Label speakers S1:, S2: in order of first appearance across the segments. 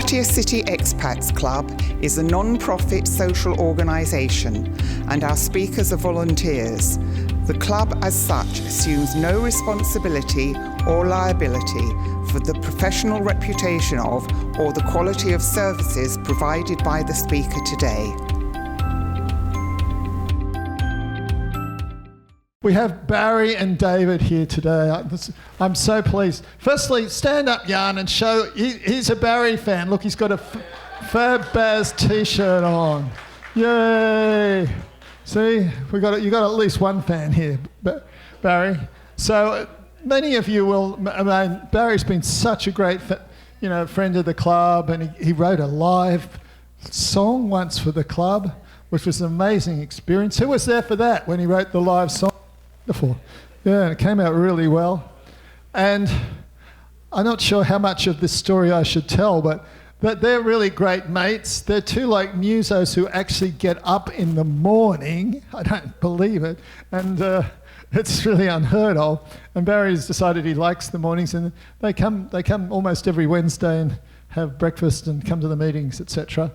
S1: Pattaya City Expats Club is a non-profit social organisation and our speakers are volunteers. The club as such assumes no responsibility or liability for the professional reputation of or the quality of services provided by the speaker today.
S2: We have Barry and David here today. I'm so pleased. Firstly, stand up, Jan, and show. He's a Barry fan. Look, he's got a Fab Baz T-shirt on. Yay! See, you got at least one fan here, Barry. So many of you will. I mean, Barry's been such a great, friend of the club, and he wrote a live song once for the club, which was an amazing experience. Who was there for that when he wrote the live song? Wonderful. Yeah, it came out really well. And I'm not sure how much of this story I should tell, but they're really great mates. They're two musos who actually get up in the morning. I don't believe it. And it's really unheard of. And Barry's decided he likes the mornings, and they come almost every Wednesday and have breakfast and come to the meetings, etc.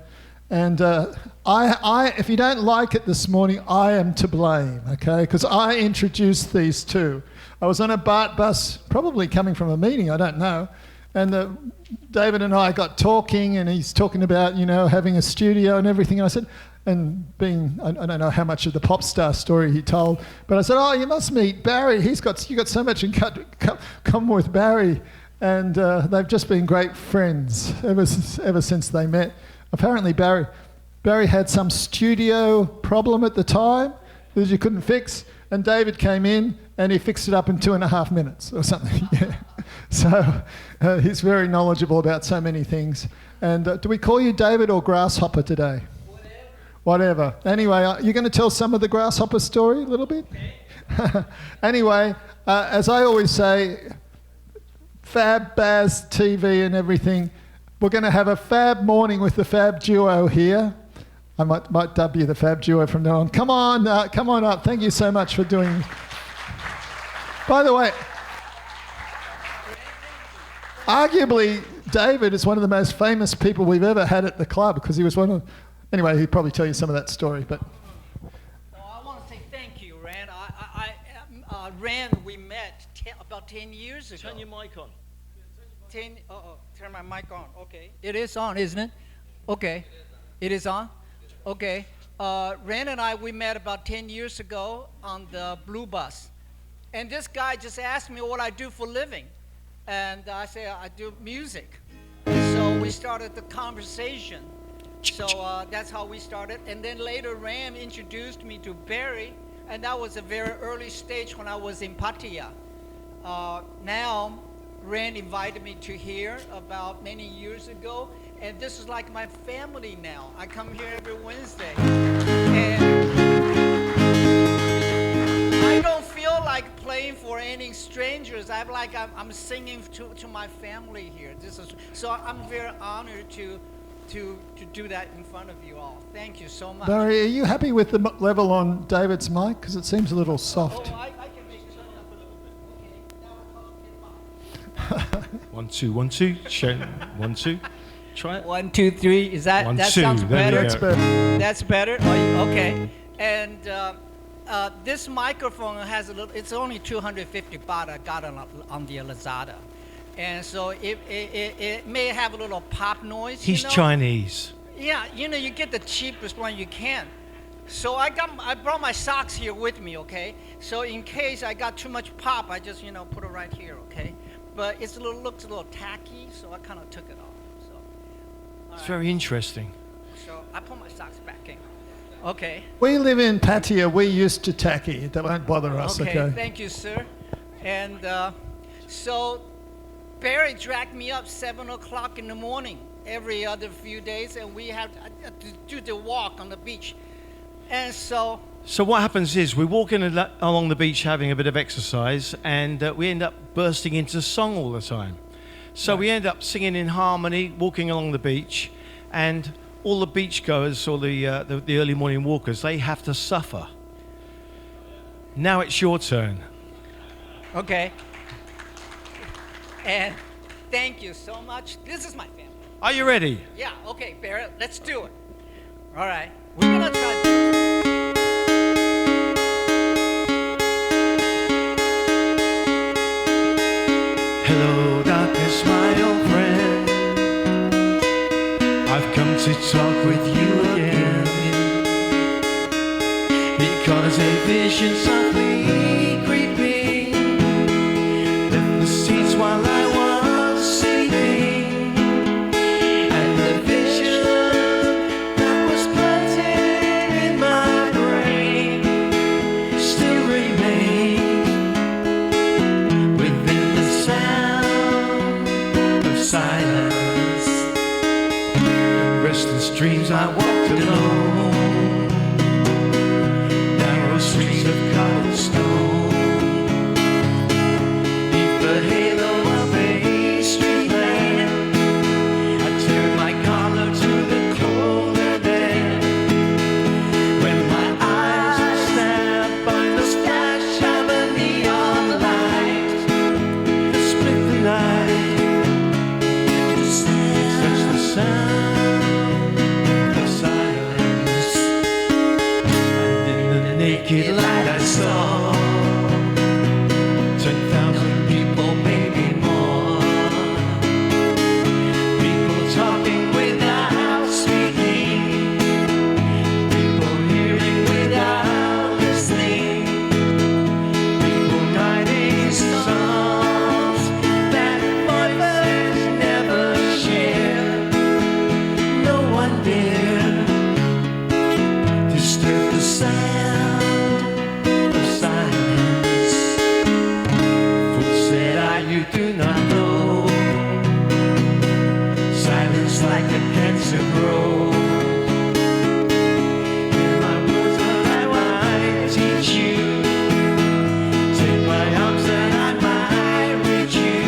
S2: And if you don't like it this morning, I am to blame, okay? Because I introduced these two. I was on a BART bus, probably coming from a meeting, I don't know. And David and I got talking, and he's talking about, having a studio and everything. And I said, I don't know how much of the pop star story he told, but I said, oh, you must meet Barry. You got so much in common with Barry. And they've just been great friends ever since they met. Apparently Barry had some studio problem at the time that you couldn't fix, and David came in and he fixed it up in 2.5 minutes or something. Yeah. So he's very knowledgeable about so many things. And do we call you David or Grasshopper today? Whatever. Anyway, you're going to tell some of the Grasshopper story a little bit? Okay. Anyway, as I always say, Fab Baz TV and everything. We're going to have a fab morning with the Fab Duo here. I might dub you the Fab Duo from now on. Come on up. Thank you so much for doing. By the way, arguably, David is one of the most famous people we've ever had at the club because he was one of. Anyway, he'd probably tell you some of that story, but.
S3: I want to say thank you, Rand. Rand, we met about 10 years ago.
S4: Turn your mic on.
S3: Turn my mic on. Okay. It is on, isn't it? Okay. It is on? Okay. Rand and we met about 10 years ago on the Blue Bus. And this guy just asked me what I do for a living. And I said, I do music. So we started the conversation. So that's how we started. And then later, Rand introduced me to Barry. And that was a very early stage when I was in Pattaya. Now, Rand invited me to here about many years ago, and this is like my family now. I come here every Wednesday, and I don't feel like playing for any strangers. I'm singing to my family here. So I'm very honored to do that in front of you all. Thank you so much.
S2: Barry, are you happy with the level on David's mic? Because it seems a little soft.
S3: I can make it up a little bit. Okay, now we're close to
S4: 1 2 1 2. Show 1 2. Try it.
S3: 1 2 3. Is that
S4: 1
S3: that
S4: 2.
S3: sounds better?
S2: That's better.
S3: That's better. Okay. And this microphone has a little. It's only 250 baht. I got on the Lazada, and so it may have a little pop noise.
S4: He's Chinese.
S3: Yeah, you get the cheapest one you can. So I brought my socks here with me. Okay. So in case I got too much pop, I just put it right here. Okay. But looks a little tacky, so I kind of took it off. So,
S4: It's very interesting.
S3: So I put my socks back in. Okay.
S2: We live in Pattaya. We're used to tacky. That won't bother us, okay?
S3: Thank you, sir. And so Barry dragged me up 7 o'clock in the morning every other few days, and we have to do the walk on the beach. And so
S4: what happens is we're walking along the beach having a bit of exercise, and we end up bursting into song all the time. So we end up singing in harmony, walking along the beach, and all the beachgoers or the early morning walkers, they have to suffer. Now it's your turn.
S3: Okay. And thank you so much. This is my family.
S4: Are you ready?
S3: Yeah, okay, Barrett, let's do it. All right, we're gonna try to.
S4: Hello, darkness, my old friend. I've come to talk with you again, because a vision softly creeping left the seats while I was sleeping, and the vision that was planted in my brain still remains within the sound of silence. Restless dreams I walked alone, narrow streets of cobblestone, beneath the halo of a street lamp. I turned my collar to the cold air then, when my eyes were stabbed by the flash of a neon light that split the night. Such the sound of silence, and in the naked light I saw 10,000 people, maybe more. People talking without speaking, people hearing without listening, people writing songs that voices never share. No one dare disturb the sound of silence. Fools said you do not know. Silence like a cancer grows. Hear my words that I might teach you. Take my arms that I might reach you.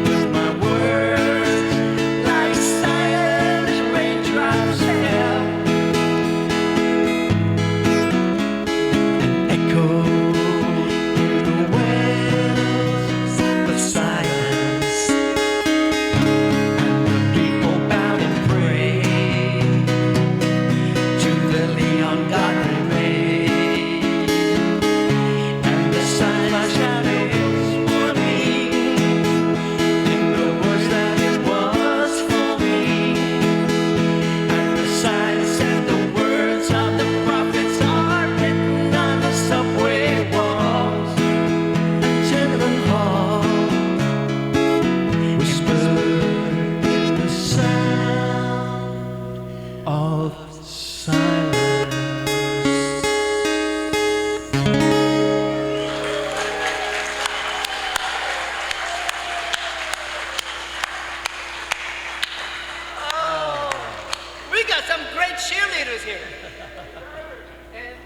S4: With my words like silent raindrops fell and echoed through the wells of silence. And the people bowed and prayed to the neon god they made. And the sun flashed out its warning in the words that it was for me. And the sign said the words of the prophets are written on the subway walls and tenement halls, whispered in the sound of silence.
S3: We got some great cheerleaders here. And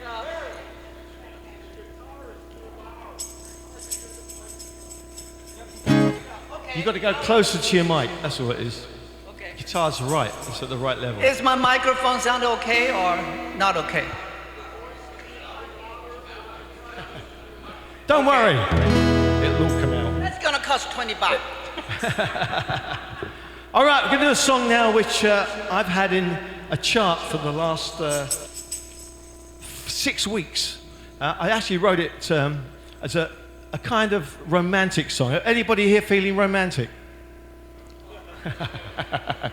S4: You got to go closer to your mic. That's all it is.
S3: okay.
S4: Guitar's right. It's at the right level.
S3: Is my microphone sound okay or not okay?
S4: Don't worry. It'll all come out.
S3: That's gonna cost $20.
S4: All right, we're going to do a song now which I've had in a chart for the last 6 weeks. I actually wrote it as a kind of romantic song. Anybody here feeling romantic?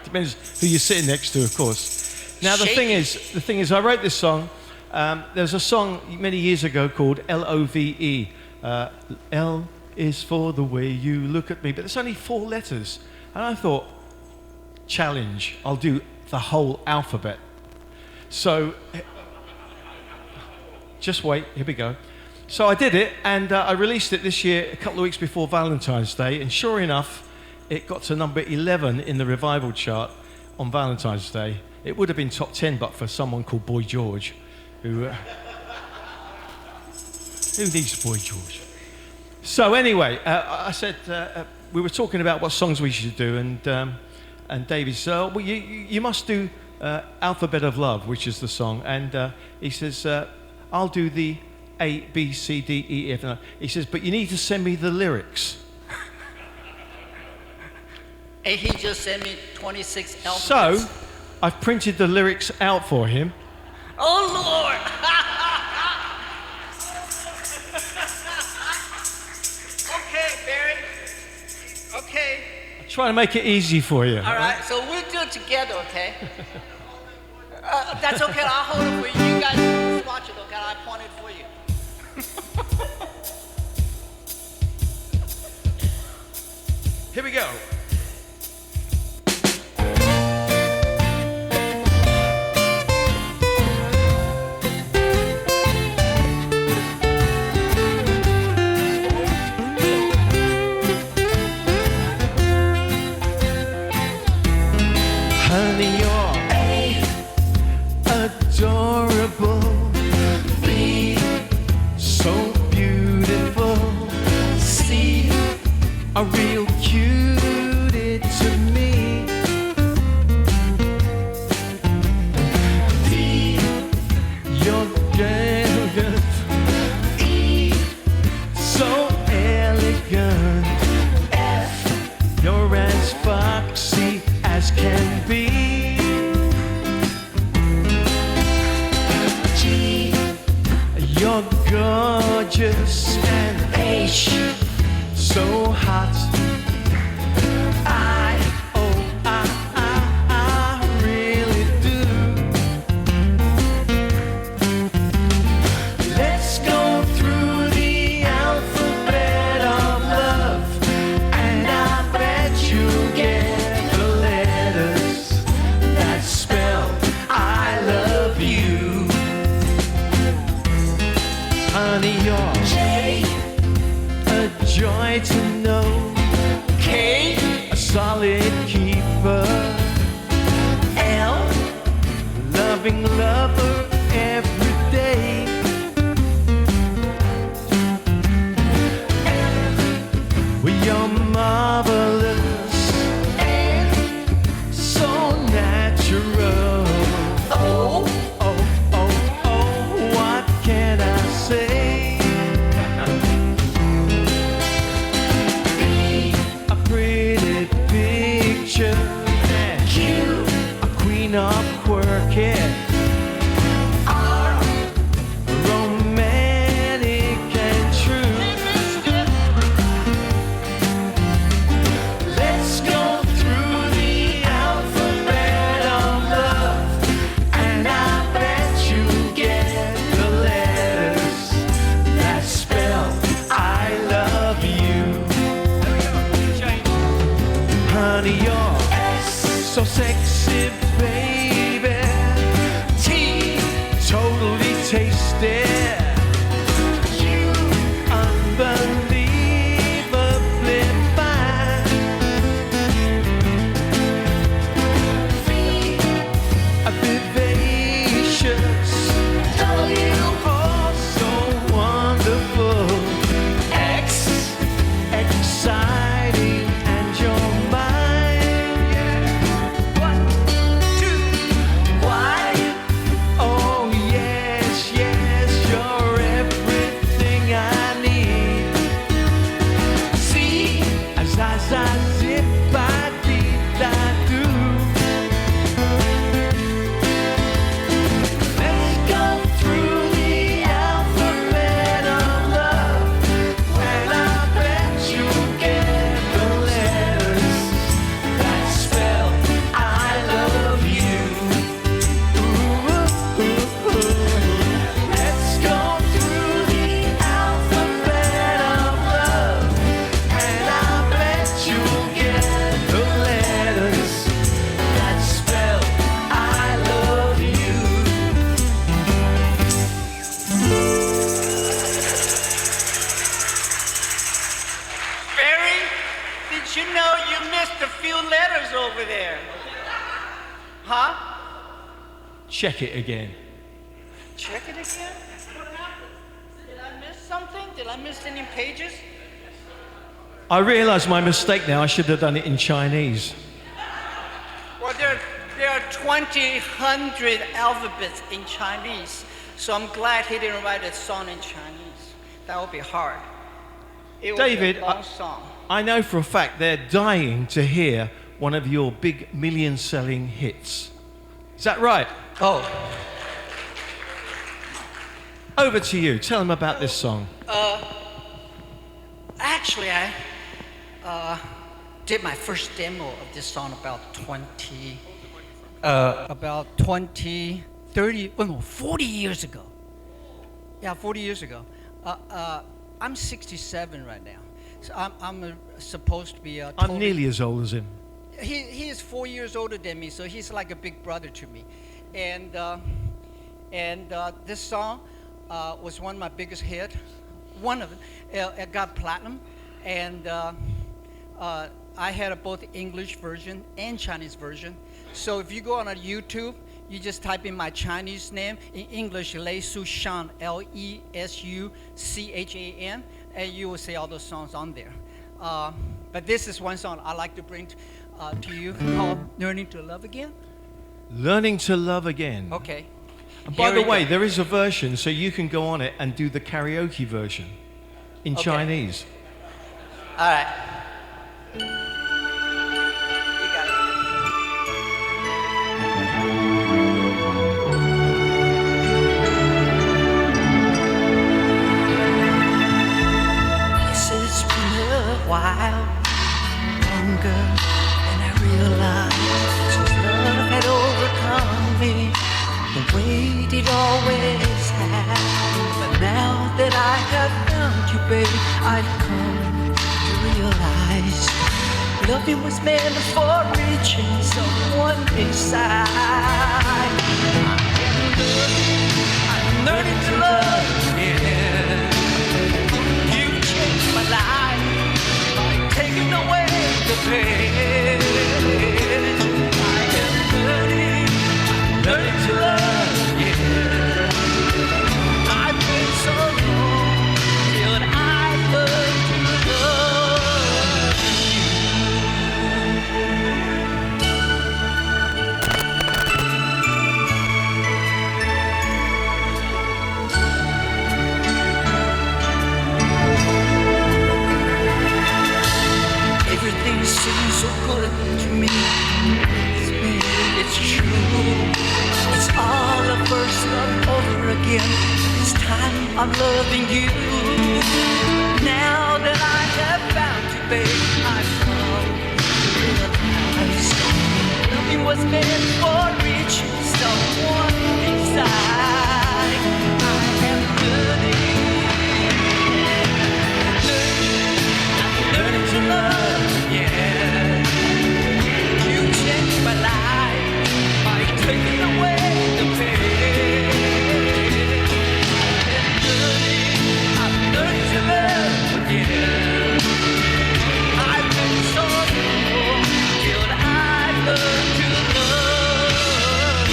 S4: Depends who you're sitting next to, of course. Now the thing is, I wrote this song. There's a song many years ago called L-O-V-E. L is for the way you look at me, but there's only 4 letters. And I thought, challenge, I'll do the whole alphabet. So, just wait, here we go. So I did it, and I released it this year, a couple of weeks before Valentine's Day, and sure enough, it got to number 11 in the revival chart on Valentine's Day. It would have been top 10, but for someone called Boy George, who needs Boy George? So anyway, I said, we were talking about what songs we should do, and David said, well, you must do Alphabet of Love, which is the song. And he says, I'll do the A, B, C, D, E, F. He says, but you need to send me the lyrics.
S3: And he just sent me 26 alphabets.
S4: So, I've printed the lyrics out for him.
S3: Oh, Lord! Okay, Barry. Okay.
S4: Try to make it easy for you.
S3: All right, so we'll do it together, okay? That's okay, I'll hold it for you. You guys just watch it, okay? I'll point it for you.
S4: Here we go. Honey, you're adorable. B, so beautiful. C, a real cutie to me. D, you're elegant. E, so elegant. F, you're as foxy as can be. G, you're gorgeous. And H, so hot. I really do. Let's go through the alphabet of love, and I bet you'll get the letters that spell I love you. Honey, you're a joy to know. K, a solid keeper. L, loving lover every day. M, well, you're marvelous and so natural. Oh, what can I say? A pretty picture. Q, a queen of quirky. R, romantic and true. Let's go through the alphabet of love, and I bet you get the letters that spell I love you. Honey, you're so sexy, baby. T, totally tasty. U, unbelievably fine. V, a vivacious. W, oh, so wonderful. X, exciting, and you're mine. 1, 2, Y. Oh yes, you're everything I need. C, as if I did, I do. Let's go through the alphabet of love, and I bet you'll get the letters that spell I love you. Let's go through the alphabet of love, and I bet you'll get the letters that spell I love you.
S3: Barry, did you know you missed a few letters over there? Huh?
S4: Check it again.
S3: Check it again? What happened? Did I miss something? Did I miss any pages?
S4: I realise my mistake now. I should have done it in Chinese.
S3: Well, there are 2,000 alphabets in Chinese, so I'm glad he didn't write a song in Chinese. That would be hard. It would
S4: David,
S3: be a long song.
S4: I know for a fact they're dying to hear one of your big million-selling hits. Is that right?
S3: Oh,
S4: Over to you. Tell them about this song.
S3: actually, I did my first demo of this song about 40 years ago. Yeah, 40 years ago. I'm 67 right now, so I'm supposed to be.
S4: I'm nearly as old as him.
S3: He is 4 years older than me, so he's like a big brother to me, and this song was one of my biggest hits. One of them, it got platinum, and I had both English version and Chinese version. So if you go on a YouTube, you just type in my Chinese name in English, Lei Su Shan, Lesuchan, and you will see all those songs on there. But this is one song I like to bring to you called "Learning to Love Again."
S4: Learning to Love Again.
S3: Okay.
S4: And by
S3: Here
S4: the
S3: we
S4: way,
S3: go.
S4: there is a version, so you can go on it and do the karaoke version in
S3: Okay.
S4: Chinese.
S3: All right. You got it. Yes, it's been a while, longer than I realized, since love had overcome me, the weight it always had. But now that I have found you, babe, I've come to realize loving was meant for reaching someone inside. I'm learning to love again. You changed my life by taking away the pain. I am learning to love again. I've been so long till I learned to love you. Everything seems so good to me. It's true. It's all a first love over again. This time I'm loving you. Now that I have found you, babe, I've come to realize nothing was meant for reaching someone inside. I am learning to love again. You changed my life by taking away the pain. I'm learning to love again. I've been so long till I learned to love.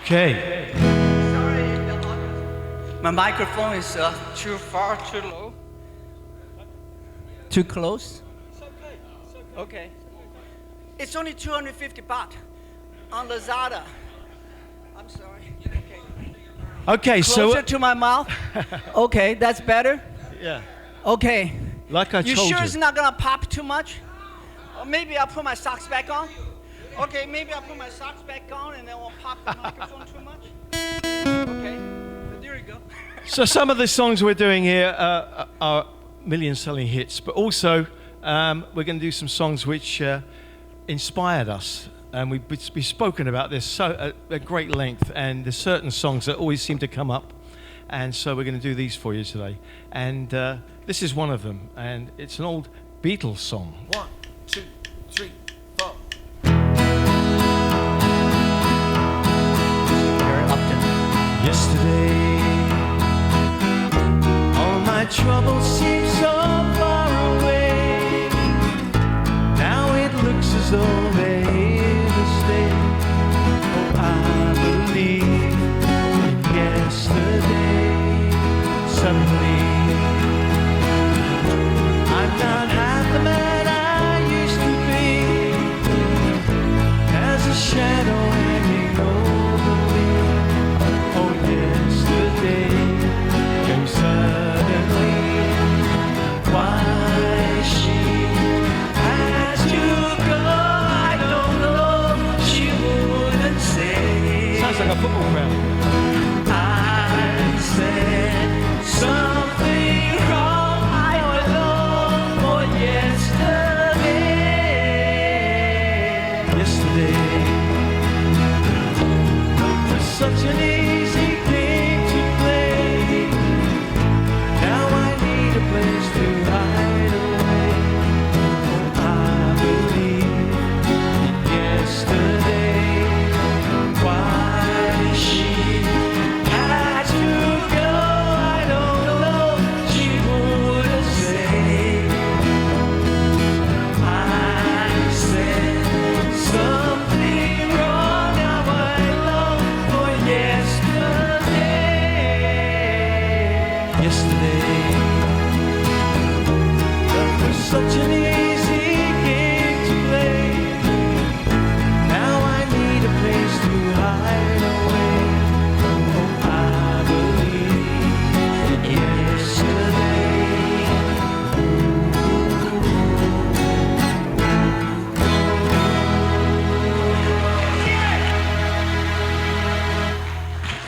S4: Okay.
S3: Sorry, my microphone is too far, too low. Too close? It's okay. Okay. It's only 250 baht on Lazada. I'm sorry. Okay.
S4: Okay,
S3: Closer to my mouth. Okay, that's better.
S4: Yeah.
S3: Okay.
S4: Like I
S3: You
S4: told
S3: sure
S4: you.
S3: it's not gonna pop too much? Or maybe I'll put my socks back on. Okay, maybe I'll put my socks back on and then we'll pop the microphone too much. Okay, there you go.
S4: So some of the songs we're doing here are million-selling hits, but also we're going to do some songs which inspired us, and we've spoken about this at great length. And there's certain songs that always seem to come up, and so we're going to do these for you today. And this is one of them, and it's an old Beatles song.
S5: 1, 2, 3, 4.
S3: Upton.
S4: Yesterday, all my troubles seem so far away. Now it looks as though they're here to stay. Oh, I believe in yesterday. Suddenly, I'm not half the man I used to be. There's a shadow hanging over me. Oh, yesterday came suddenly. Why she has to go, I don't know. She wouldn't say. Sounds like a football crowd. I said something wrong. I alone for yesterday. Yesterday was such an easy game to play. Now I need a place to hide away. Oh, I believe in yesterday. Why she had to go, I don't know. She wouldn't say. I said something wrong. Now I long for yesterday. Yesterday, that was such an easy game to play. Now I need a place to hide away. Oh, I believe in yesterday.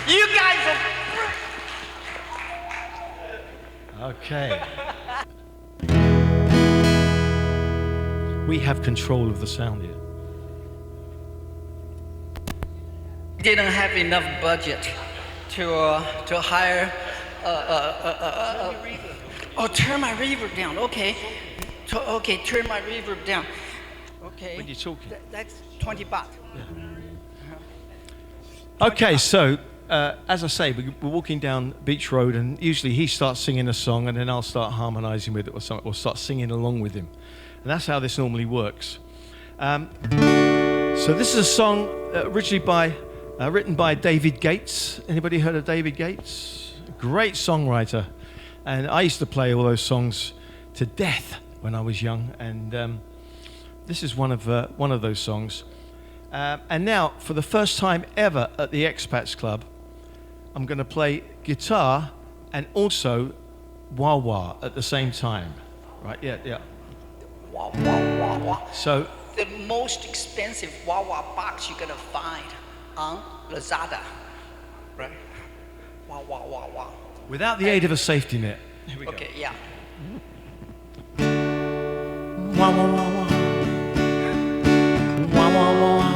S3: You guys are.
S4: Okay. We have control of the sound here.
S3: Didn't have enough budget to hire. Oh, turn my reverb down. Okay. Okay, turn my reverb down. Okay.
S4: When you're talking.
S3: That's 20 baht.
S4: Okay, so as I say, we're walking down Beach Road, and usually he starts singing a song, and then I'll start harmonising with it or something, or start singing along with him, and that's how this normally works. So this is a song originally written by David Gates. Anybody heard of David Gates? Great songwriter, and I used to play all those songs to death when I was young, and this is one of those songs. And now, for the first time ever at the Expats Club, I'm going to play guitar and also wah wah at the same time. Right? Yeah.
S3: Wah, wah, wah, wah.
S4: So,
S3: The most expensive wah wah box you're gonna find on Lazada. Right? Wah, wah, wah, wah.
S4: without the aid of a safety net. Here we go.
S3: Okay, yeah.
S4: Wah wah wah wah. Wah wah wah wah.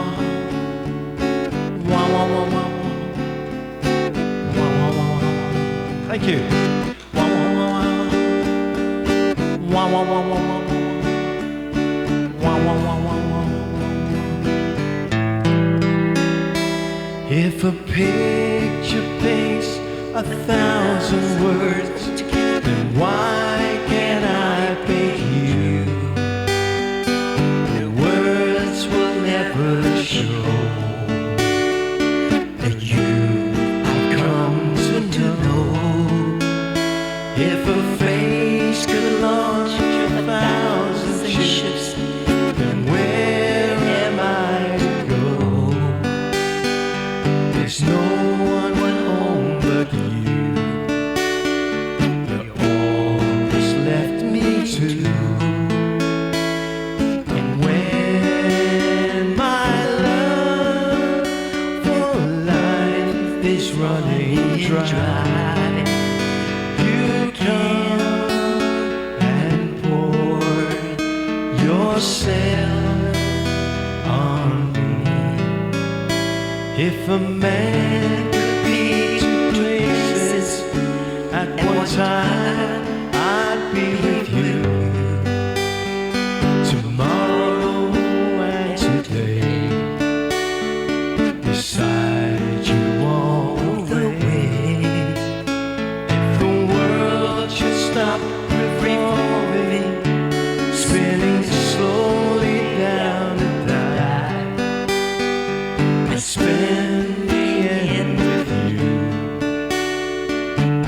S4: Wah wah wah wah. Wah wah wah wah. Thank you. Wah wah wah wah. Wah wah wah wah wah. Wah wah wah wah wah. If a picture paints 1,000 words, then why can't I paint you? The words will never show that too. And when my love for life is running dry, you come and pour yourself on me. If a man could be two places at one time, I'd be with you. Tomorrow and today, beside you all the way. If the world should stop revolving, spinning slowly down the dial, I'd spend the end with you.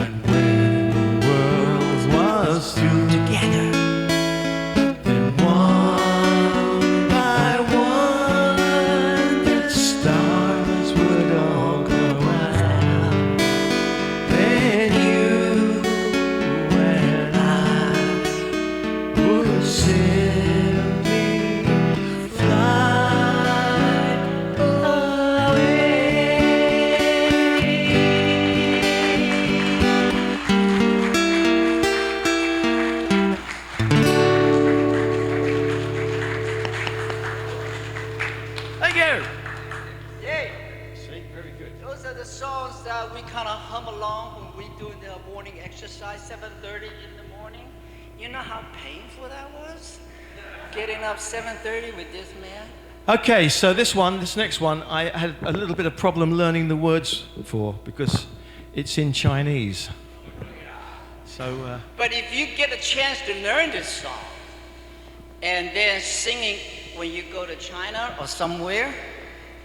S4: And when the world was through together, then one by one the stars would all go out. Then you and I would simply fly away. Thank you.
S3: Yay!
S4: See, very good.
S3: Those are the songs that we kind of hum along when we do the morning exercise, 7:30 in the morning. You know how painful that was? Getting up 7:30 with this man.
S4: Okay, so this next one, I had a little bit of problem learning the words for because it's in Chinese. So,
S3: But if you get a chance to learn this song and then sing it when you go to China or somewhere,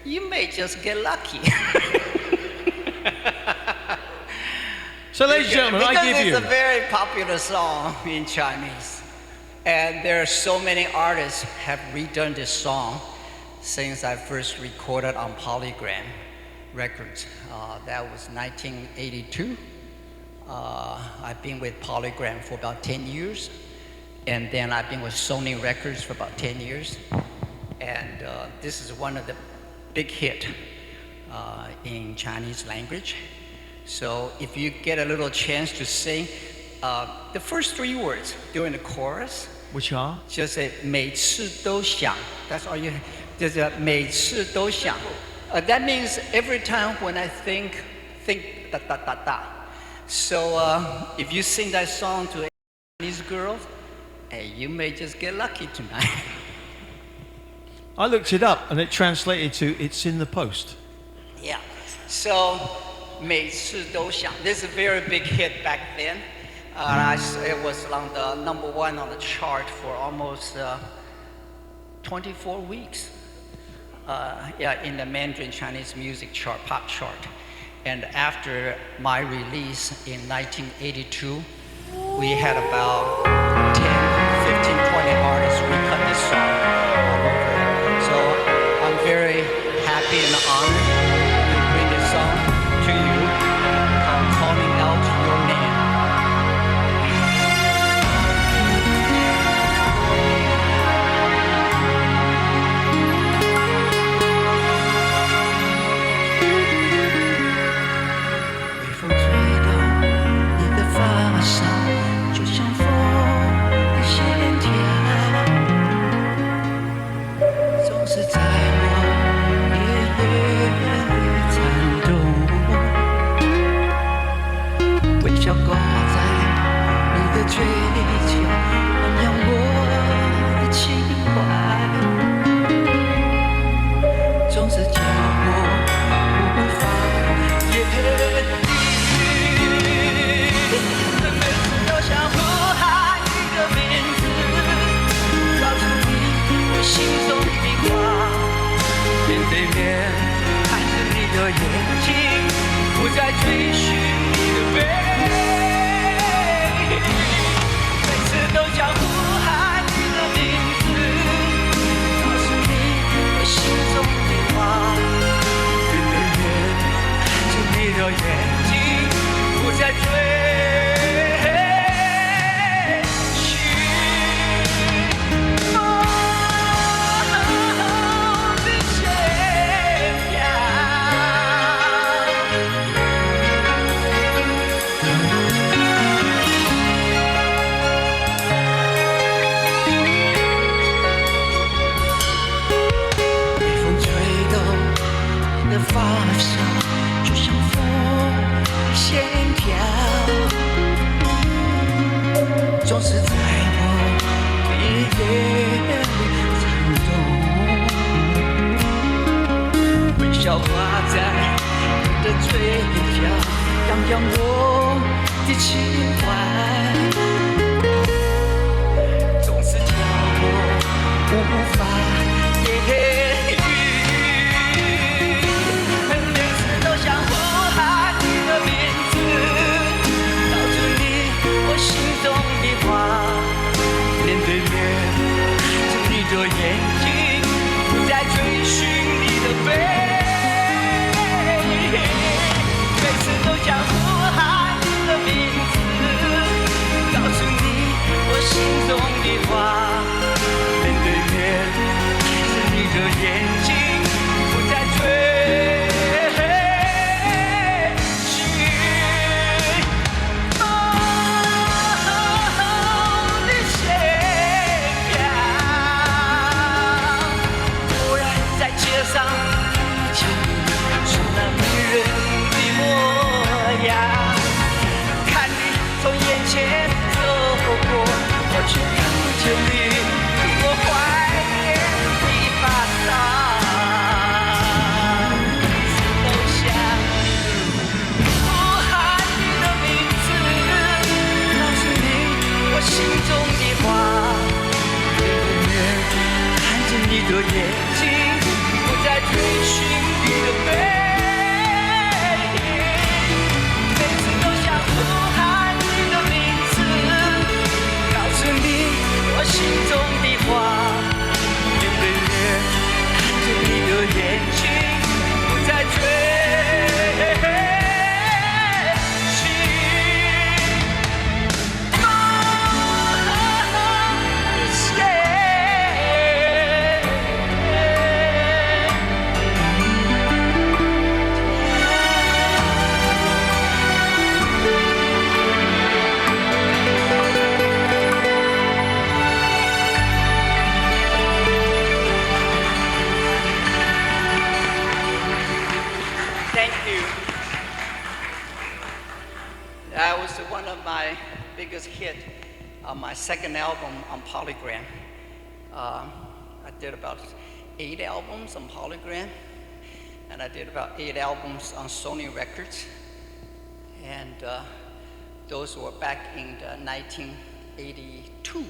S3: you may just get lucky.
S4: so ladies and gentlemen, I give you.
S3: It's a very popular song in Chinese. And there are so many artists have redone this song since I first recorded on Polygram Records. That was 1982. I've been with Polygram for about 10 years. And then I've been with Sony Records for about 10 years. And this is one of the big hit in Chinese language. So if you get a little chance to sing, the first three words during the chorus,
S4: Which are?
S3: 就是 每次都想. That's all you. 就是每次都想. That means every time when I think da da da da. So if you sing that song to a Chinese girl, hey, you may just get lucky tonight.
S4: I looked it up and it translated to "It's in the post."
S3: Yeah. So 每次都想. This is a very big hit back then. It was on the #1 on the chart for almost 24 weeks. In the Mandarin Chinese music chart, pop chart. And after my release in 1982, we had about 10, 15, 20 artists recut this song all over. So I'm very happy and honored to bring this song to you called Calling Out Your Name.
S6: 夜里颤动，微笑挂在你的嘴角，洋洋我的情怀，总是叫我无法言语，每次都想呼喊你的名字，告诉你我心中的话，面对面看着你的眼睛，不再追寻你的背。都想呼喊你的名字，告诉你我心中的话，面对面看着你的眼睛，不再追寻梦的线条。突然在街上遇见你，是那迷人的模样，看你从眼前走过，我却看不见你我怀念的发梢，都想呼喊你的名字，告诉你我心中的话，面对面看着你的眼睛，不再追寻你的背。我心中的话，面对面看着你的眼睛，不再追寻梦线。That was one of my biggest hits on my second album on Polygram. I did about 8 albums on Polygram, and I did about 8 albums on Sony Records. And those were back in 1982.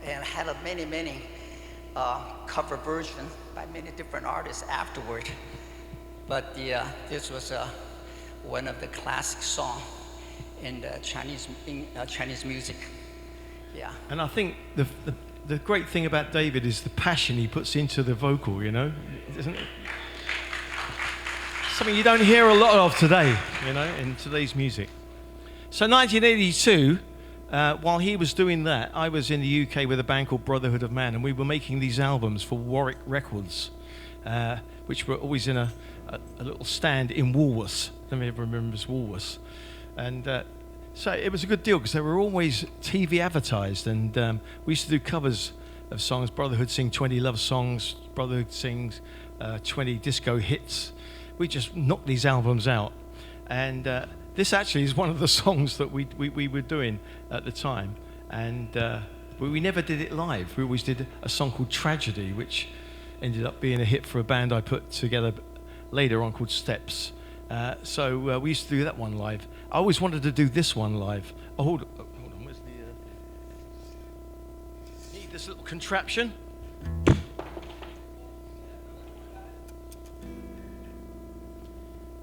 S6: And I had many cover versions by many different artists afterward. But this was one of the classic songs in the Chinese music. Yeah.
S4: And I think the great thing about David is the passion he puts into the vocal, you know, isn't it? Something you don't hear a lot of today, you know, in today's music. So 1982, while he was doing that, I was in the UK with a band called Brotherhood of Man, and we were making these albums for Warwick Records, which were always in a little stand in Woolworths. Nobody ever remembers Woolworths. And so it was a good deal because they were always TV advertised, and we used to do covers of songs. Brotherhood sing 20 love songs, Brotherhood sings 20 disco hits. We just knocked these albums out. And this actually is one of the songs that we were doing at the time. And but we never did it live. We always did a song called Tragedy, which ended up being a hit for a band I put together later on called Steps. So we used to do that one live. I always wanted to do this one live. Oh, hold on. Where's the... Need this little contraption.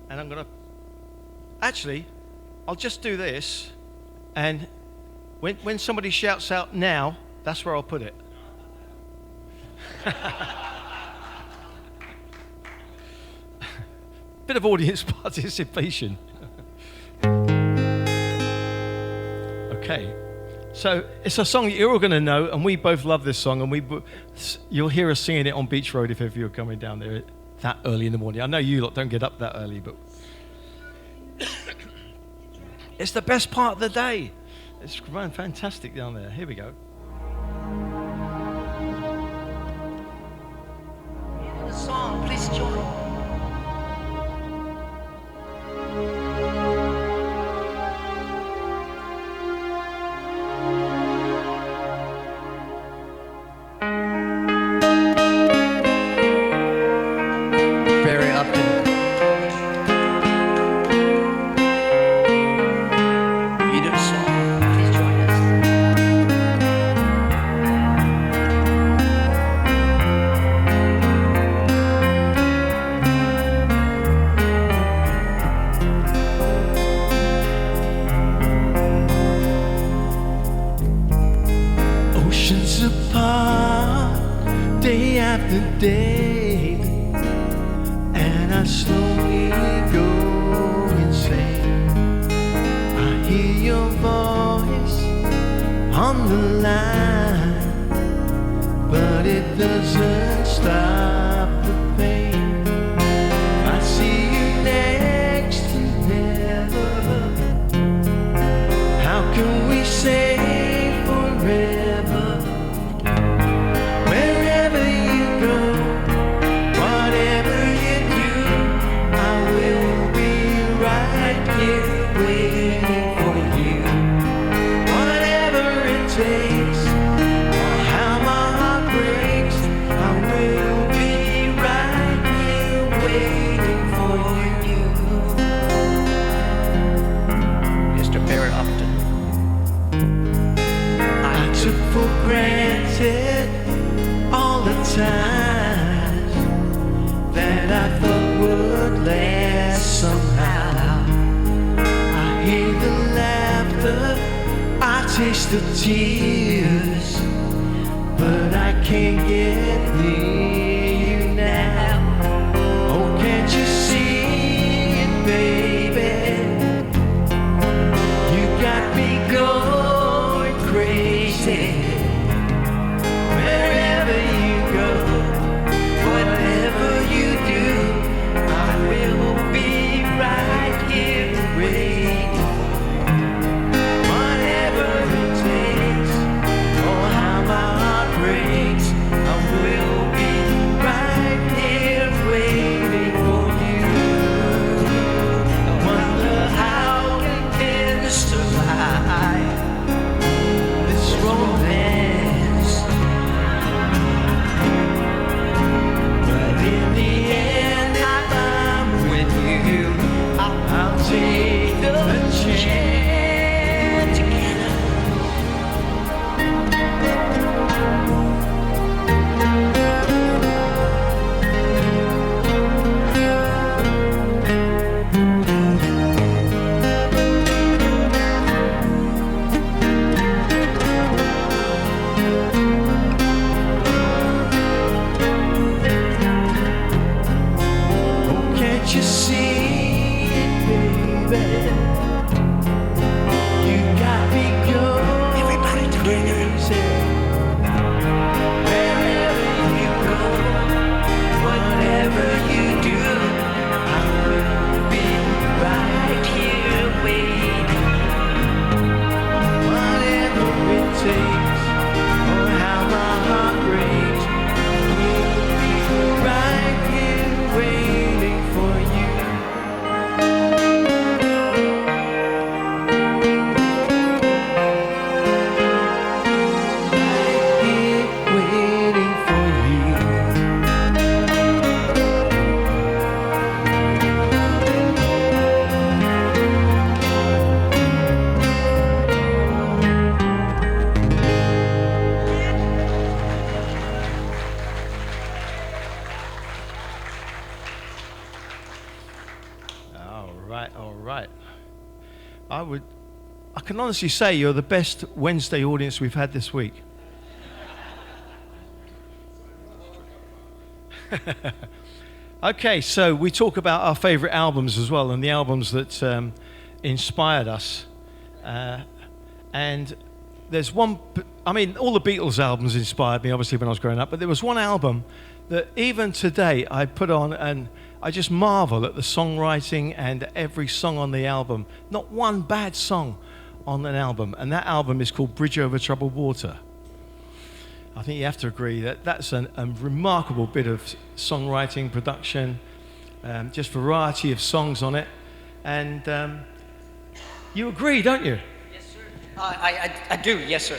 S4: And I'm going to... Actually, I'll just do this. And when somebody shouts out now, that's where I'll put it. Bit of audience participation. Okay, so it's a song that you're all going to know, and we both love this song, and you'll hear us singing it on Beach Road if ever you're coming down there that early in the morning. I know you lot don't get up that early, but it's the best part of the day. It's fantastic down there. Here we go.
S6: The song, please join.
S4: Oceans apart, day after day, and I slowly go insane. I hear your voice on the line, but it doesn't stop the pain. I see you next to never. How can we say forever? Wherever you go, whatever you do, I will be right here waiting for you. Whatever it takes, or how my heart breaks, I will be right here waiting for you.
S6: Mr. Barry Upton.
S4: I took for granted all the times that I thought would last somehow. I hear the laughter, I taste the tears, but I can't get near you now. Oh, can't you see it, baby? You got me going crazy. Wherever you go, whatever you do, I will be right here waiting. Whatever it takes, or how my heart breaks, I will be right here waiting for you. I wonder how we can survive this romance, but in the end, if I'm with you, I'll take the chance together. Oh, can't you see it, baby? You got me going. Everybody together. Wherever you go, whatever you do, I will be right here waiting. Whatever it takes, or how my heart breaks, I will be right here waiting for you. Right here waiting for you. All right. I can honestly say you're the best Wednesday audience we've had this week. Okay, so we talk about our favorite albums as well, and the albums that inspired us. And there's one, I mean, all the Beatles albums inspired me, obviously, when I was growing up, but there was one album that even today I put on, and I just marvel at the songwriting and every song on the album. Not one bad song on an album, and that album is called Bridge Over Troubled Water. I think you have to agree that that's a remarkable bit of songwriting, production, just variety of songs on it. And you agree, don't you?
S6: Yes, sir. I do, yes, sir.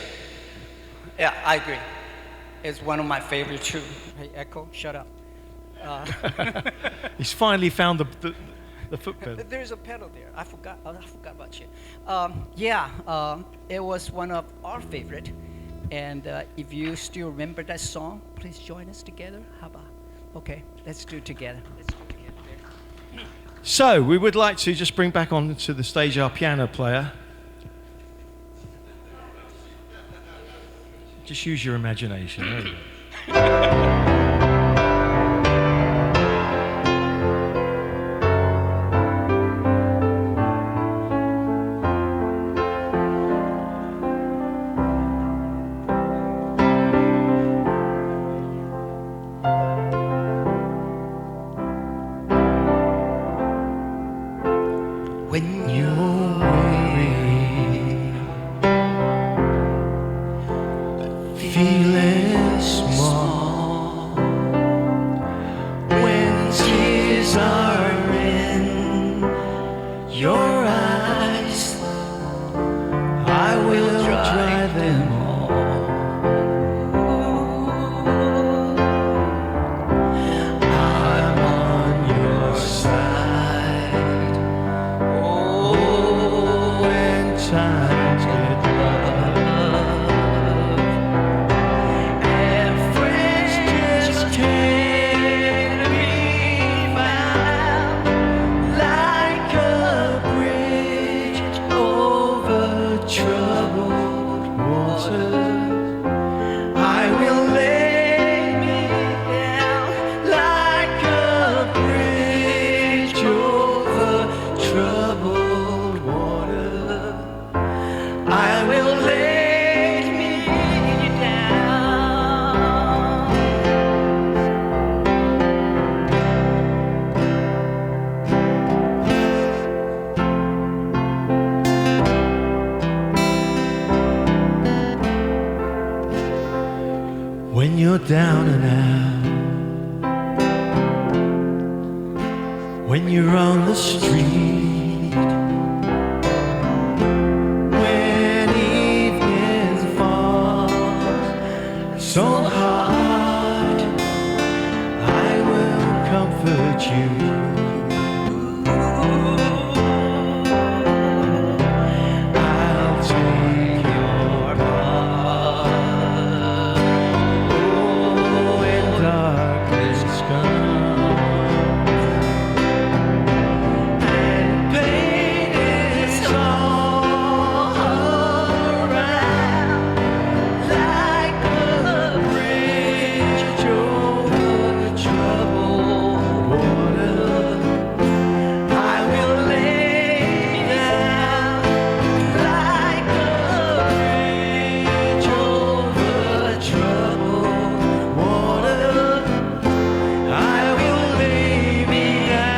S6: Yeah, I agree. It's one of my favorite too. Hey, Echo, shut up.
S4: He's finally found the foot pedal.
S6: There's a pedal there. I forgot about you. It was one of our favorite. And if you still remember that song, please join us together. How about? Okay, let's do it together.
S4: So we would like to just bring back onto the stage our piano player. Just use your imagination. There you go.
S5: When you're weary, feeling small, when tears are in your eyes, I will dry them all. I'm on your side. Oh, when times get rough and friends just can't be found, like a bridge over troubled water, I will lay me down like a bridge over troubled water. I will lay me down. When you're down and out, when you're on the street, when evening falls so hard, I will comfort you. I'll take your part. Oh, when darkness comes and pain is all around, like a bridge over troubled water, I will lay down like a bridge over troubled water. I will lay me down.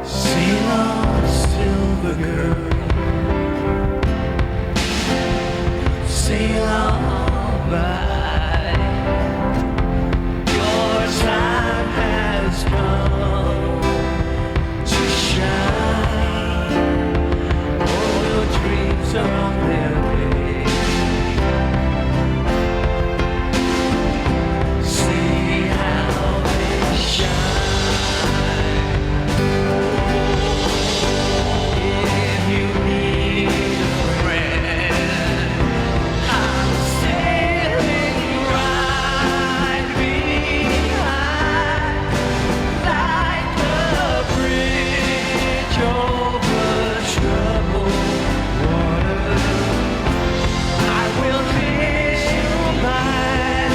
S5: Sail on, silver girl, sail on by. Your time has come to shine. All your dreams are on their way. See how they shine. If you need a friend, I'm standing right behind, like a bridge over troubled water. I will lift you high,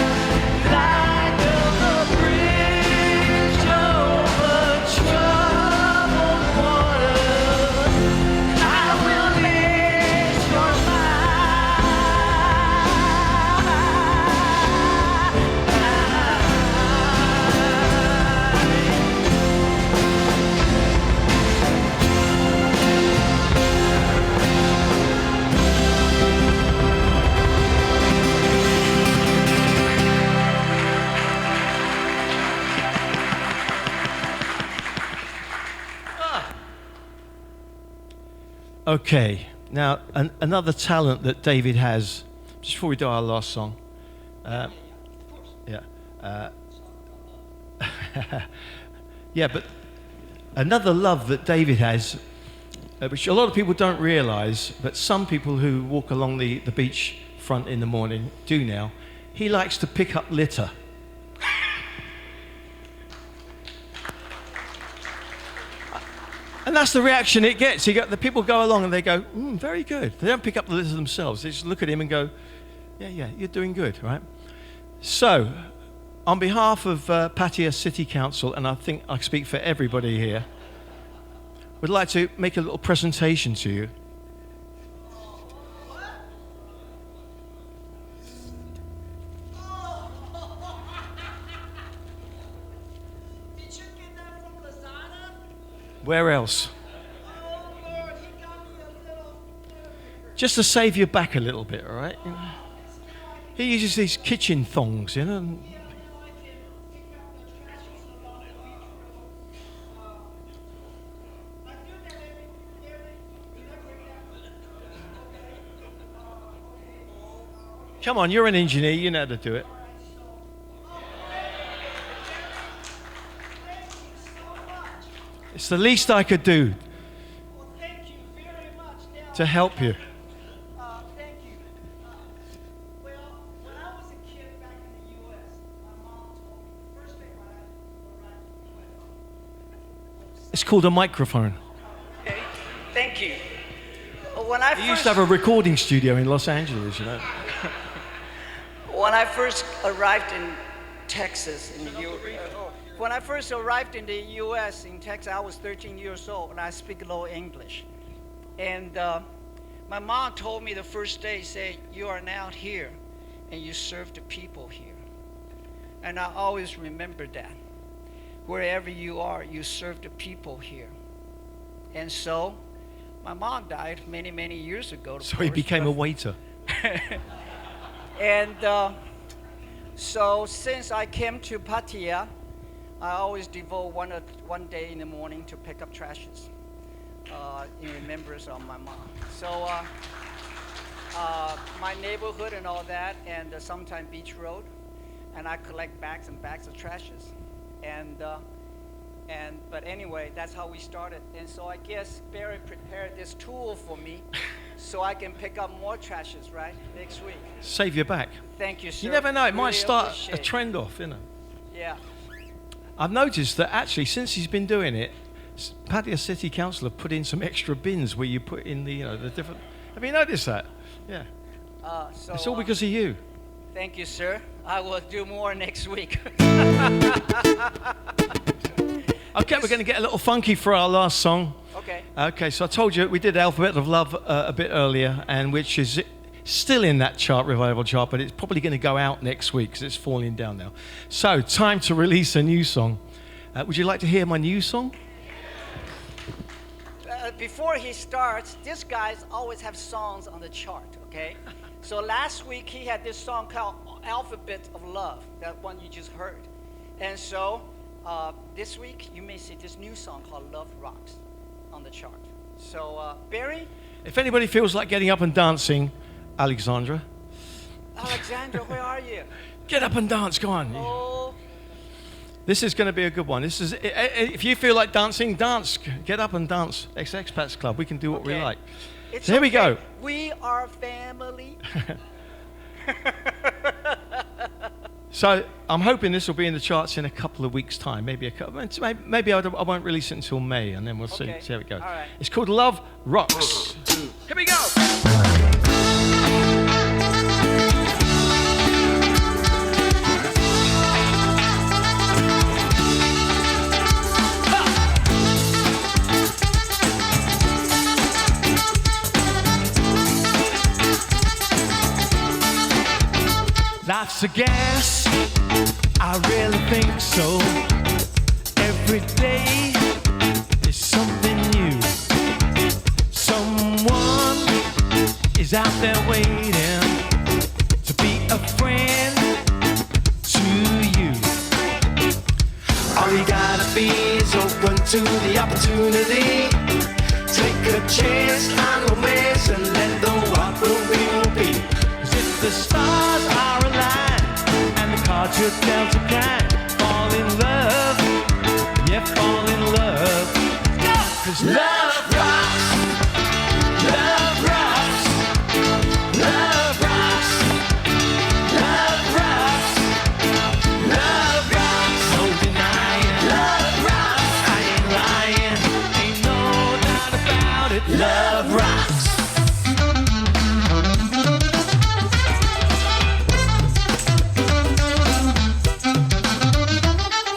S5: like a bridge over troubled water. I will lift your
S4: Okay, now another talent that David has, just before we do our last song, Yeah. Yeah, but another love that David has, which a lot of people don't realise, but some people who walk along the beach front in the morning do now, he likes to pick up litter. And that's the reaction it gets. The people go along and they go, very good. They don't pick up the litter themselves. They just look at him and go, yeah, you're doing good, right? So, on behalf of Pattaya City Council, and I think I speak for everybody here, we'd like to make a little presentation to you.
S7: Did you get that from Lazada?
S4: Where else?
S7: Oh Lord, he got me a little.
S4: Just to save your back a little bit, all right? He uses these kitchen thongs, you know.
S7: Yeah, I can pick up the trashes along the beach road. I do that every.
S4: Come on, you're an engineer, you know how to do it. It's the least I could do
S7: Well, thank you very much. Now,
S4: to help you.
S7: thank you. Well, when I was a kid back in the U.S., my mom told me the first thing when I arrived.
S4: It's called a microphone.
S6: Okay, thank you. When I
S4: He used to have a recording studio in Los Angeles, you know.
S6: When I first arrived in Texas, when I first arrived in the U.S. in Texas, I was 13 years old and I speak low English. And my mom told me the first day, say, you are now here and you serve the people here. And I always remember that. Wherever you are, you serve the people here. And so, my mom died many, many years ago.
S4: So he became a waiter.
S6: And so since I came to Pattaya, I always devote one day in the morning to pick up trashes in remembrance of my mom. So my neighborhood and all that, and sometime Beach Road, and I collect bags and bags of trashes. But anyway, that's how we started. And so I guess Barry prepared this tool for me so I can pick up more trashes, right, next week.
S4: Save your back.
S6: Thank you, sir.
S4: You never know, it might
S6: Really
S4: start a
S6: appreciate it.
S4: trend off, you know.
S6: Yeah.
S4: I've noticed that actually since he's been doing it, Pattaya City Council have put in some extra bins where you put in the different. Have you noticed that? Yeah.
S6: So,
S4: It's all because of you.
S6: Thank you, sir. I will do more next week.
S4: Okay, we're going to get a little funky for our last song.
S6: Okay.
S4: Okay, so I told you we did Alphabet of Love a bit earlier, and which is still in that chart, revival chart, but it's probably going to go out next week because it's falling down now. So, time to release a new song. Would you like to hear my new song?
S6: Before he starts, these guys always have songs on the chart, okay? So last week he had this song called Alphabet of Love, that one you just heard. And so this week you may see this new song called Love Rocks on the chart. So Barry?
S4: If anybody feels like getting up and dancing, Alexandra,
S6: where are you?
S4: get up and dance, go on.
S6: Oh,
S4: This is going to be a good one. This is, if you feel like dancing, dance. Get up and dance. Expats Club. We can do what we
S6: Okay.
S4: like.
S6: it's
S4: So here we
S6: okay.
S4: go.
S6: We are family.
S4: So I'm hoping this will be in the charts in a couple of weeks' time. Maybe I won't release it until May, and then we'll see
S6: Okay.
S4: how it goes.
S6: All right.
S4: It's called Love Rocks. Here we go. Life's a gas, I really think so. Every day is something new. Someone is out there waiting to be a friend to you. All you gotta be is open to the opportunity. Take a chance on romance and let the walk will be. 'Cause if the stars are aligned, card you dealt a can. Fall in love, yeah, fall in love. 'Cause love rocks, love rocks, love rocks, love rocks, love rocks. No denying, love rocks. I ain't lying, ain't no doubt about it. Love rocks.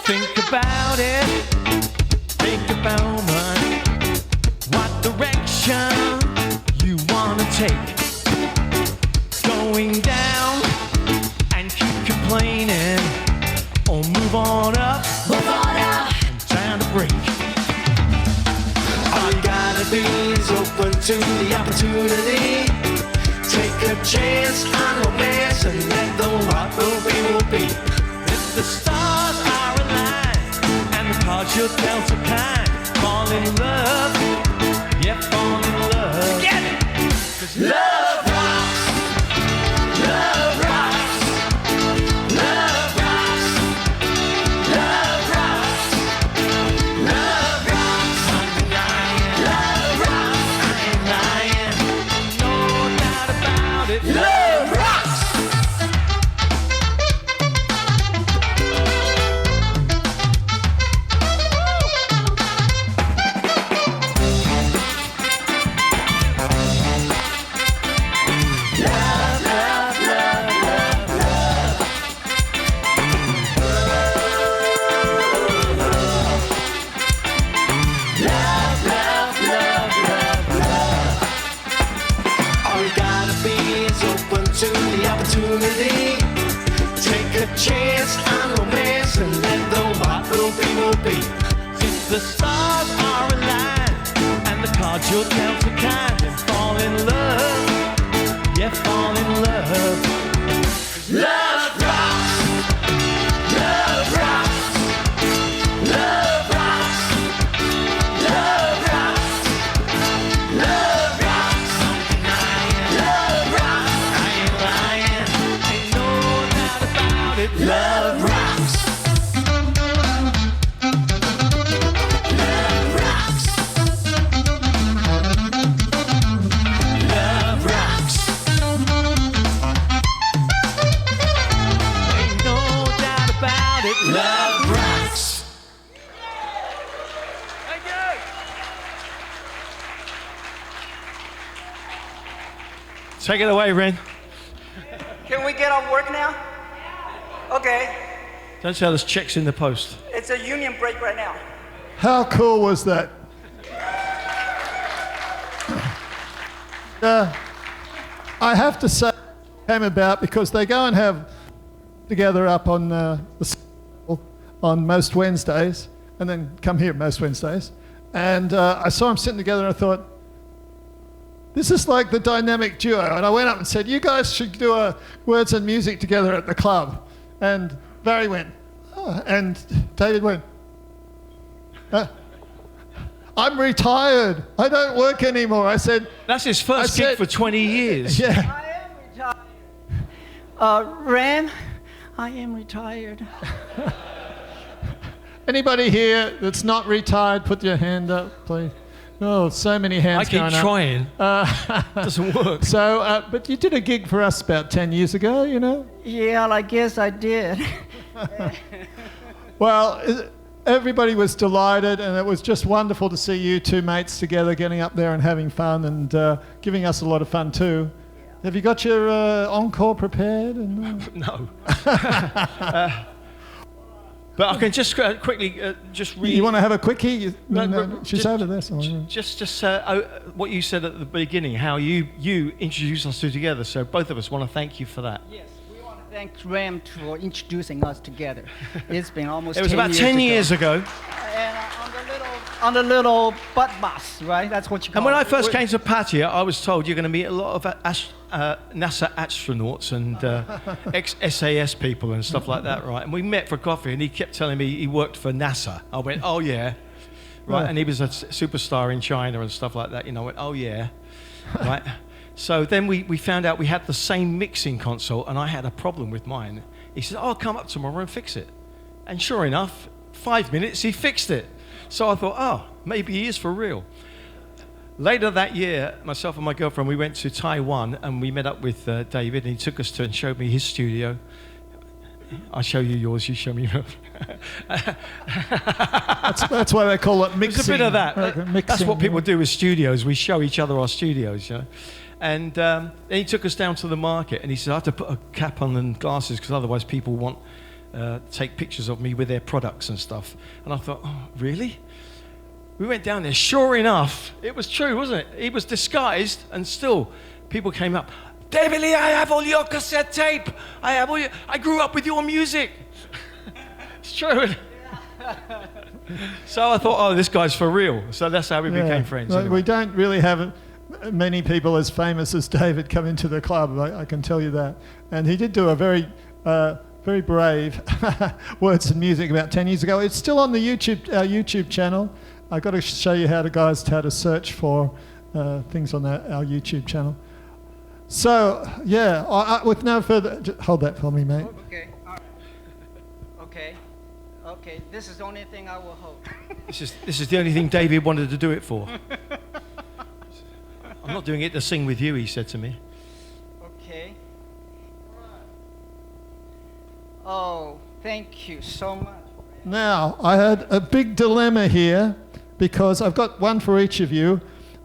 S4: Think about it, think about money. What direction you wanna take? Going down and keep complaining, or move on up and time to break. All you gotta be is open to the opportunity. Take a chance on romance and let the what will be. If the stars are aligned and the cards you're dealt are kind, fall in love, yeah, fall in love. Get it! 'Cause love rocks, love rocks, love rocks, love rocks, love rocks. I'm denying, love rocks. I ain't lying, no doubt about it. Love rocks. All you gotta be is open to the opportunity. Take a chance on romance and let the what will be. If the stars are aligned and the cards you're dealt are kind, then fall in love, yeah, fall in love. 'Cause love rocks, love rocks, love rocks, love rocks, love rocks. I'm denying, love rocks. I ain't lying, ain't no doubt about it. Love rocks. Love rocks. Love rocks. Ain't no doubt about it. Love rocks. Thank you. Take it away, Ren.
S6: Can we get on work now? Okay.
S4: Don't tell us checks in the post.
S6: It's a union break right now.
S2: How cool was that? I have to say, it came about because they go and have together up on on most Wednesdays, and then come here most Wednesdays. And I saw them sitting together, and I thought, this is like the dynamic duo. And I went up and said, you guys should do a words and music together at the club. And Barry went, oh, and David went, I'm retired. I don't work anymore. I said,
S4: That's his first gig for 20 years.
S2: yeah.
S7: I am retired. Ram, I am retired.
S2: Anybody here that's not retired, put your hand up, please. Oh, so many hands
S4: I keep
S2: going up.
S4: trying. Doesn't work.
S2: So, but you did a gig for us about 10 years ago, you know?
S7: Yeah, I guess I did.
S2: Well, everybody was delighted, and it was just wonderful to see you two mates together, getting up there and having fun, and giving us a lot of fun too. Have you got your encore prepared? And,
S4: No. But I can just quickly just read.
S2: you want to have a quickie?
S4: No,
S2: She's
S4: just-
S2: over there somewhere.
S4: Just what you said at the beginning, how you introduced us two together. So both of us want to thank you for that.
S7: Yes, we want to thank Ram for introducing us together. It's been almost
S4: It was
S7: 10
S4: about
S7: years
S4: 10
S7: ago.
S4: years ago.
S7: And on the little butt bus, right? That's what you call
S4: And when
S7: it.
S4: I first came to Pattaya, I was told you're going to meet a lot of NASA astronauts and ex-SAS people and stuff like that, right? And we met for coffee, and he kept telling me he worked for NASA. I went, oh yeah, right.
S2: Yeah.
S4: And he was a superstar in China and stuff like that. You know, I went, oh yeah, right. So then we found out we had the same mixing console, and I had a problem with mine. He said, "I'll come up tomorrow and fix it." And sure enough, 5 minutes, he fixed it. So I thought, oh, maybe he is for real. Later that year, myself and my girlfriend, we went to Taiwan, and we met up with David, and he took us to and showed me his studio. I'll show you yours, you show me yours.
S2: That's why they call it mixing.
S4: There's a bit of that.
S2: Mixing.
S4: That's what people do with studios. We show each other our studios, you know. And then he took us down to the market, and he said, "I have to put a cap on and glasses because otherwise people want take pictures of me with their products and stuff." And I thought, "Oh, really?" We went down there. Sure enough, it was true, wasn't it? He was disguised, and still people came up. "David Lee, I have all your cassette tape. I grew up with your music." It's true. So I thought, oh, this guy's for real. So that's how we became friends.
S2: Well,
S4: Anyway.
S2: we don't really have many people as famous as David come into the club, I can tell you that. And he did do a very brave Words and Music about 10 years ago. It's still on the our YouTube channel. I've got to show you how to search for things on our YouTube channel. So, yeah, with no further... Hold that for me, mate.
S3: Okay. All right. Okay. Okay. This is the only thing I will hold.
S4: This is the only thing David wanted to do it for. "I'm not doing it to sing with you," he said to me.
S3: Okay. Oh, thank you so much.
S2: Now, I had a big dilemma here because I've got one for each of you.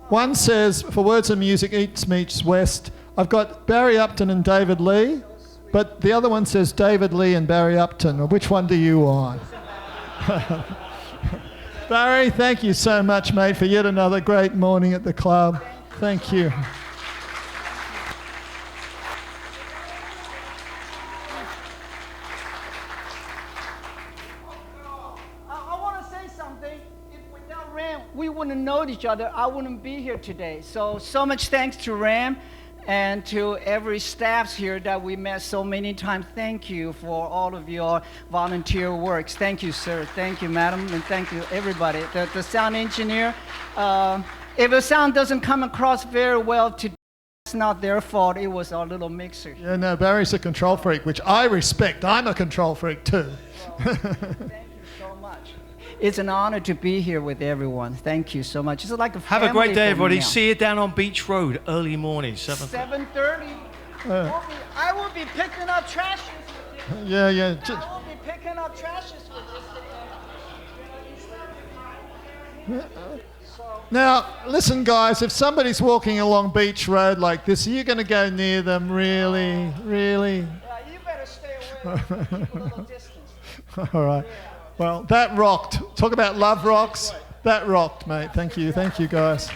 S2: One says, for Words and Music, East meets West. I've got Barry Upton and David Lee, but the other one says David Lee and Barry Upton. Which one do you want? Barry, thank you so much, mate, for yet another great morning at the club. Thank you.
S3: I want to say something. If without Ram, we wouldn't know each other. I wouldn't be here today. So much thanks to Ram and to every staff here that we met so many times. Thank you for all of your volunteer works. Thank you, sir. Thank you, madam, and thank you, everybody. The sound engineer, if the sound doesn't come across very well today, it's not their fault. It was our little mixer.
S2: Yeah, no, Barry's a control freak, which I respect. I'm a control freak too.
S3: Thank you so much. It's an honor to be here with everyone. Thank you so much. It's like a
S4: Have
S3: family
S4: a great day,
S3: for me
S4: everybody.
S3: now.
S4: See you down on Beach Road, early morning, 7:30.
S3: 7:30. I will be picking up trashes with this.
S2: Yeah.
S3: I will be picking up trashes with this.
S2: Now, listen, guys, if somebody's walking along Beach Road like this, are you going to go near them? Really? Really?
S3: Yeah, you better stay away. Keep a little distance.
S2: All right. Well, that rocked. Talk about love rocks. That rocked, mate. Thank you. Thank you, guys.